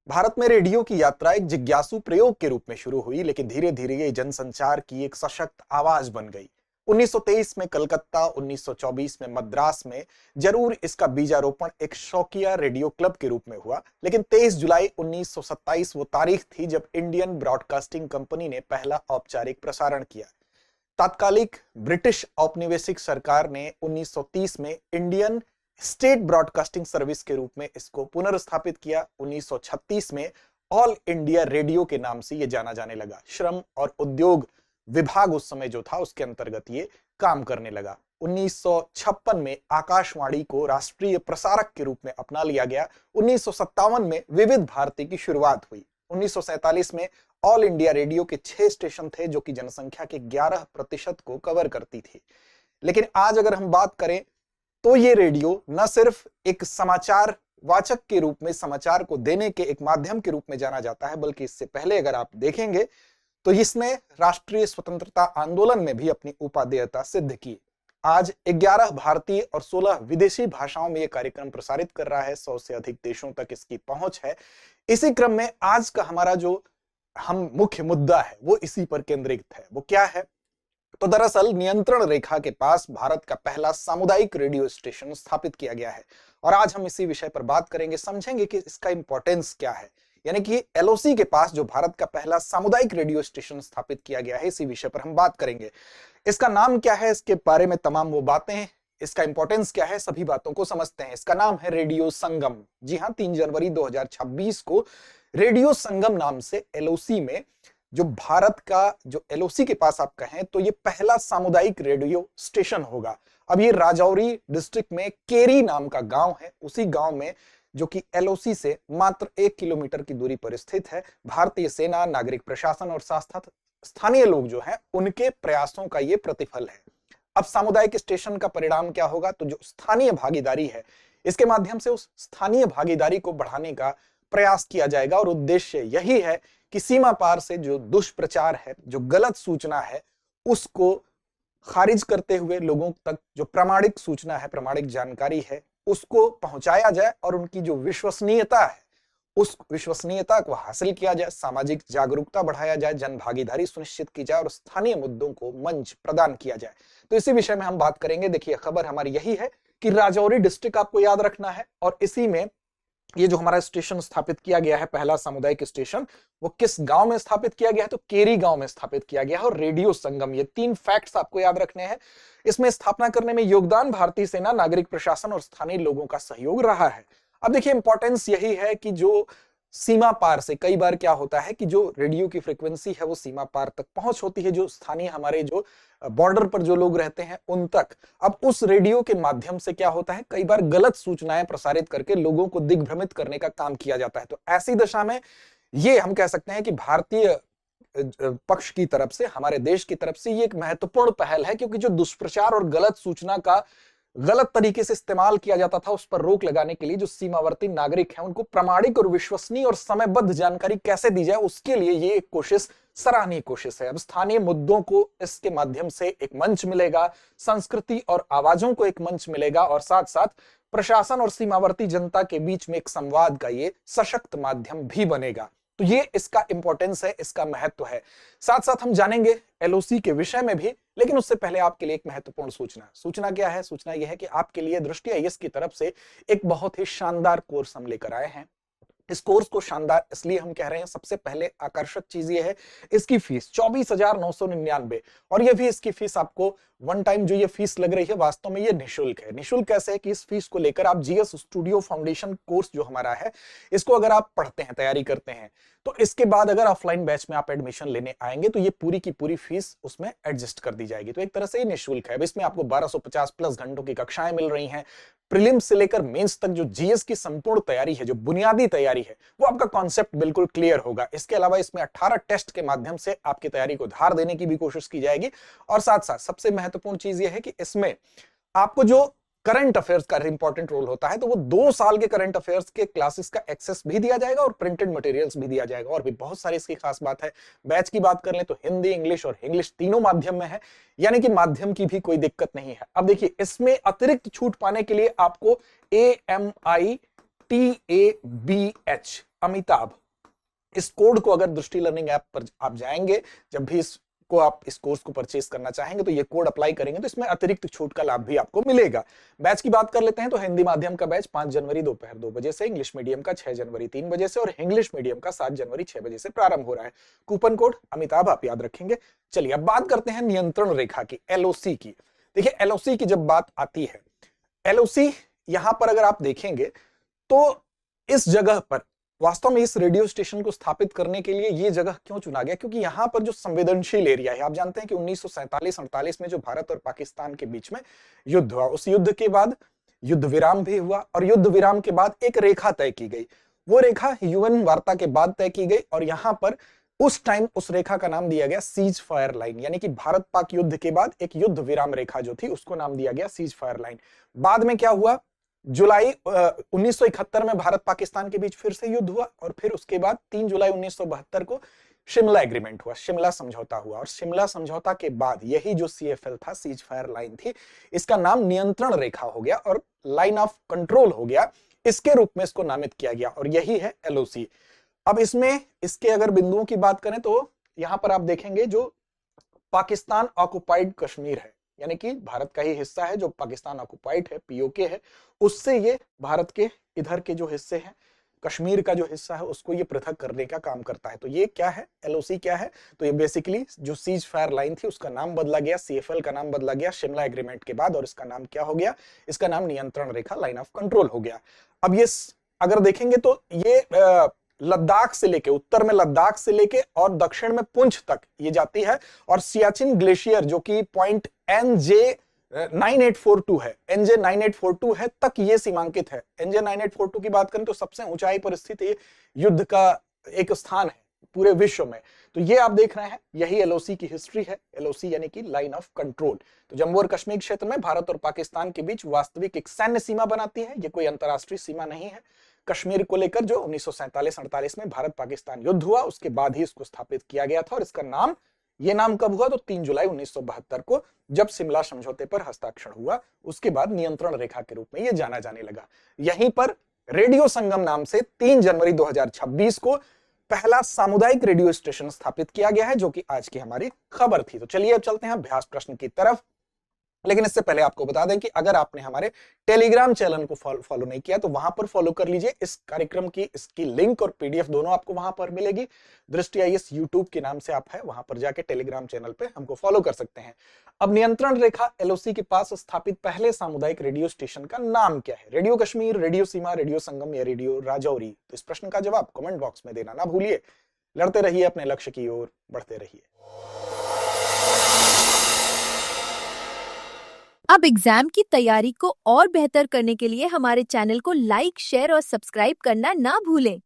भारत में रेडियो की यात्रा एक जिज्ञासु प्रयोग के रूप में शुरू हुई, लेकिन धीरे धीरे ये जनसंचार की एक सशक्त आवाज बन गई। 1923 में कलकत्ता, 1924 में मद्रास में जरूर इसका बीजारोपण एक शौकिया रेडियो क्लब के रूप में हुआ, लेकिन 23 जुलाई 1927 वो तारीख थी जब इंडियन ब्रॉडकास्टिंग कंपनी ने पहला औपचारिक प्रसारण किया। तात्कालिक ब्रिटिश औपनिवेशिक सरकार ने 1930 में इंडियन स्टेट ब्रॉडकास्टिंग सर्विस के रूप में इसको पुनर्स्थापित किया। 1936 में ऑल इंडिया रेडियो के नाम से यह जाना जाने लगा। श्रम और उद्योग विभाग उस समय जो था उसके अंतर्गत ये काम करने लगा। 1956 में आकाशवाणी को राष्ट्रीय प्रसारक के रूप में अपना लिया गया। 1957 में विविध भारती की शुरुआत हुई। 1947 में ऑल इंडिया रेडियो के 6 स्टेशन थे जो कि जनसंख्या के 11% को कवर करती थी। लेकिन आज अगर हम बात करें तो ये रेडियो न सिर्फ एक समाचार वाचक के रूप में समाचार को देने के एक माध्यम के रूप में जाना जाता है, बल्कि इससे पहले अगर आप देखेंगे तो इसने राष्ट्रीय स्वतंत्रता आंदोलन में भी अपनी उपादेयता सिद्ध की। आज 11 भारतीय और 16 विदेशी भाषाओं में यह कार्यक्रम प्रसारित कर रहा है। 100 से अधिक देशों तक इसकी पहुंच है। इसी क्रम में आज का हमारा जो हम मुख्य मुद्दा है वो इसी पर केंद्रित है। वो क्या है? तो दरअसल नियंत्रण रेखा के पास भारत का पहला सामुदायिक रेडियो स्टेशन स्थापित किया गया है और आज हम इसी विषय पर बात करेंगे, समझेंगे कि इसका इंपॉर्टेंस क्या है। यानी कि एलओसी के पास जो भारत का पहला सामुदायिक रेडियो स्टेशन स्थापित किया गया है, इसी विषय पर हम बात करेंगे। इसका नाम क्या है, इसके बारे में तमाम वो बातें, इसका इंपॉर्टेंस क्या है, सभी बातों को समझते हैं। इसका नाम है रेडियो संगम। जी हाँ, 3 जनवरी 2026 को रेडियो संगम नाम से एलओसी में जो भारत का जो एलओसी के पास आप कहें तो ये पहला सामुदायिक रेडियो स्टेशन होगा। अब ये राजौरी डिस्ट्रिक्ट में केरी नाम का गांव है, उसी गांव में जो कि एलओसी से मात्र 1 किलोमीटर की दूरी पर स्थित है। भारतीय सेना, नागरिक प्रशासन और साथ स्थानीय लोग जो हैं उनके प्रयासों का ये प्रतिफल है। अब सामुदायिक स्टेशन का परिणाम क्या होगा? तो जो स्थानीय भागीदारी है, इसके माध्यम से उस स्थानीय भागीदारी को बढ़ाने का प्रयास किया जाएगा और उद्देश्य यही है कि सीमा पार से जो दुष्प्रचार है, जो गलत सूचना है, उसको खारिज करते हुए लोगों तक जो प्रामाणिक सूचना है, प्रामाणिक जानकारी है, उसको पहुंचाया जाए और उनकी जो विश्वसनीयता है उस विश्वसनीयता को हासिल किया जाए, सामाजिक जागरूकता बढ़ाया जाए, जन भागीदारी सुनिश्चित की जाए और स्थानीय मुद्दों को मंच प्रदान किया जाए। तो इसी विषय में हम बात करेंगे। देखिए, खबर हमारी यही है कि राजौरी डिस्ट्रिक्ट आपको याद रखना है और इसी में ये जो हमारा स्टेशन स्थापित किया गया है, पहला सामुदायिक स्टेशन, वो किस गांव में स्थापित किया गया है? तो केरी गांव में स्थापित किया गया है। और रेडियो संगम, ये 3 फैक्ट्स आपको याद रखने हैं। इसमें स्थापना करने में योगदान भारतीय सेना, नागरिक प्रशासन और स्थानीय लोगों का सहयोग रहा है। अब देखिए, इंपॉर्टेंस यही है कि जो सीमा पार से कई बार क्या होता है कि जो रेडियो की फ्रीक्वेंसी है वो सीमा पार तक पहुंच होती है, जो स्थानीय हमारे जो बॉर्डर पर जो लोग रहते हैं उन तक। अब उस रेडियो के माध्यम से क्या होता है, कई बार गलत सूचनाएं प्रसारित करके लोगों को दिग्भ्रमित करने का काम किया जाता है। तो ऐसी दशा में ये हम कह सकते हैं कि भारतीय पक्ष की तरफ से, हमारे देश की तरफ से ये एक महत्वपूर्ण पहल है, क्योंकि जो दुष्प्रचार और गलत सूचना का गलत तरीके से इस्तेमाल किया जाता था उस पर रोक लगाने के लिए जो सीमावर्ती नागरिक हैं उनको प्रामाणिक और विश्वसनीय और समयबद्ध जानकारी कैसे दी जाए, उसके लिए ये एक कोशिश, सराहनीय कोशिश है। अब स्थानीय मुद्दों को इसके माध्यम से एक मंच मिलेगा, संस्कृति और आवाजों को एक मंच मिलेगा और साथ साथ प्रशासन और सीमावर्ती जनता के बीच में एक संवाद का ये सशक्त माध्यम भी बनेगा। तो ये इसका इंपॉर्टेंस है, इसका महत्व है। साथ साथ हम जानेंगे एलओसी के विषय में भी, लेकिन उससे पहले आपके लिए एक महत्वपूर्ण सूचना क्या है? सूचना यह है कि आपके लिए दृष्टि आईएएस की तरफ से एक बहुत ही शानदार कोर्स हम लेकर आए हैं। इस कोर्स को शानदार इसलिए हम कह रहे हैं, सबसे पहले आकर्षक चीज ये है इसकी फीस 24,999 और ये भी इसकी फीस आपको वन टाइम जो ये फीस लग रही है वास्तव में ये निःशुल्क है। निःशुल्क कैसे है कि इस फीस को लेकर आप जीएस स्टूडियो फाउंडेशन कोर्स जो हमारा है इसको अगर आप पढ़ते हैं, तैयारी करते हैं, तो इसके बाद अगर ऑफलाइन बैच में आप एडमिशन लेने आएंगे तो ये पूरी की पूरी फीस उसमें एडजस्ट कर दी जाएगी। तो एक तरह से ये निःशुल्क है। इसमें आपको 1250 प्लस घंटों की कक्षाएं मिल रही हैं। प्रीलिम्स से लेकर मेंस तक जो जीएस की संपूर्ण तैयारी है, जो बुनियादी तैयारी है, वो आपका कॉन्सेप्ट बिल्कुल क्लियर होगा। इसके अलावा इसमें 18 टेस्ट के माध्यम से आपकी तैयारी को धार देने की भी कोशिश की जाएगी और साथ साथ सबसे महत्वपूर्ण चीज यह है कि इसमें आपको जो करंट अफेयर्स का इंपॉर्टेंट रोल होता है, तो वो 2 साल के करंट अफेयर्स के क्लासेस का एक्सेस भी दिया जाएगा और प्रिंटेड मटेरियल्स भी दिया जाएगा। और भी बहुत सारी इसकी खास बात है। बैच की बात कर लें तो हिंदी, इंग्लिश और इंग्लिश तीनों माध्यम में है, यानी कि माध्यम की भी कोई दिक्कत नहीं है। अब देखिए, इसमें अतिरिक्त छूट पाने के लिए आपको AMITABH अमिताभ। इस कोड को अगर दृष्टि लर्निंग ऐप पर आप जाएंगे, जब भी इसको आप इस कोर्स को परचेस करना चाहेंगे तो ये कोड अप्लाई करेंगे तो इसमें अतिरिक्त छूट का लाभ भी आपको मिलेगा। बैच की बात कर लेते हैं तो हिंदी माध्यम का बैच 5 जनवरी दोपहर 2 बजे से, इंग्लिश मीडियम का 6 जनवरी 3 बजे से और इंग्लिश मीडियम का 7 जनवरी 6 बजे से प्रारंभ हो रहा है। कूपन कोड अमिताभ आप याद रखेंगे। चलिए अब बात करते हैं नियंत्रण रेखा की, एलओसी की। देखिए एलओसी की जब बात आती है, एलओसी यहां पर अगर आप देखेंगे तो इस जगह पर वास्तव में इस रेडियो स्टेशन को स्थापित करने के लिए ये जगह क्यों चुना गया, क्योंकि यहां पर जो संवेदनशील एरिया है, आप जानते हैं कि 1947-48 में जो भारत और पाकिस्तान के बीच में युद्ध हुआ, उस युद्ध के बाद युद्ध विराम भी हुआ और युद्ध विराम के बाद एक रेखा तय की गई। वो रेखा यूएन वार्ता के बाद तय की गई और यहां पर उस टाइम उस रेखा का नाम दिया गया सीज फायर लाइन, यानी कि भारत पाक युद्ध के बाद एक युद्ध विराम रेखा जो थी उसको नाम दिया गया सीज फायर लाइन। बाद में क्या हुआ, जुलाई 1971 में भारत पाकिस्तान के बीच फिर से युद्ध हुआ और फिर उसके बाद 3 जुलाई 1972 को शिमला एग्रीमेंट हुआ, शिमला समझौता हुआ और शिमला समझौता के बाद यही जो सीएफएल था, सीज फायर लाइन थी, इसका नाम नियंत्रण रेखा हो गया और लाइन ऑफ कंट्रोल हो गया, इसके रूप में इसको नामित किया गया और यही है एलओसी। अब इसमें इसके अगर बिंदुओं की बात करें तो यहां पर आप देखेंगे जो पाकिस्तान ऑक्युपाइड कश्मीर है, यानी कि भारत का ही हिस्सा है जो पाकिस्तान ऑक्युपाइड है, पीओके है, उससे ये भारत के इधर के जो हिस्से हैं, कश्मीर का जो हिस्सा है उसको ये पृथक करने का काम करता है। तो ये क्या है, एलओसी क्या है, तो ये बेसिकली जो सीज फायर लाइन थी उसका नाम बदला गया, सीएफएल का नाम बदला गया शिमला एग्रीमेंट के बाद और इसका नाम क्या हो गया, इसका नाम नियंत्रण रेखा, लाइन ऑफ कंट्रोल हो गया। अब ये अगर देखेंगे तो ये लद्दाख से लेके, उत्तर में लद्दाख से लेके और दक्षिण में पुंछ तक ये जाती है और सियाचिन ग्लेशियर जो कि पॉइंट एनजे 9842 है, एनजे 9842 है तक ये सीमांकित है। एनजे 9842 की बात करें तो सबसे ऊंचाई पर स्थित ये युद्ध का एक स्थान है पूरे विश्व में। तो ये आप देख रहे हैं, यही एलओसी की हिस्ट्री है। एलओसी यानी कि लाइन ऑफ कंट्रोल। तो जम्मू और कश्मीर क्षेत्र में भारत और पाकिस्तान के बीच वास्तविक एक सैन्य सीमा बनाती है, ये कोई अंतरराष्ट्रीय सीमा नहीं है। कश्मीर को लेकर जो 1947-48 में भारत पाकिस्तान युद्ध हुआ उसके बाद ही इसको स्थापित किया गया था और इसका नाम, ये नाम कब हुआ तो 3 जुलाई 1972 को जब शिमला समझौते पर हस्ताक्षर हुआ, उसके बाद नियंत्रण रेखा के रूप में ये जाना जाने लगा। यहीं पर रेडियो संगम नाम से 3 जनवरी 2026 को पहला सामुदायिक रेडियो स्टेशन स्थापित किया गया है, जो कि आज की हमारी खबर थी। तो चलिए अब चलते हैं अभ्यास प्रश्न की तरफ, लेकिन इससे पहले आपको बता दें कि अगर आपने हमारे टेलीग्राम चैनल को फॉलो नहीं किया तो वहां पर फॉलो कर लीजिए। इस कार्यक्रम की इसकी लिंक और पीडीएफ दोनों आपको वहां पर मिलेगी। दृष्टि आईएएस यूट्यूब के नाम से आप है, वहां पर जाके टेलीग्राम चैनल पे हमको फॉलो कर सकते हैं। अब नियंत्रण रेखा एलओसी के पास स्थापित पहले सामुदायिक रेडियो स्टेशन का नाम क्या है? रेडियो कश्मीर, रेडियो सीमा, रेडियो संगम या रेडियो राजौरी? तो इस प्रश्न का जवाब कमेंट बॉक्स में देना ना भूलिए। लड़ते रहिए, अपने लक्ष्य की ओर बढ़ते रहिए। अब एग्जाम की तैयारी को और बेहतर करने के लिए हमारे चैनल को लाइक, शेयर और सब्सक्राइब करना ना भूलें।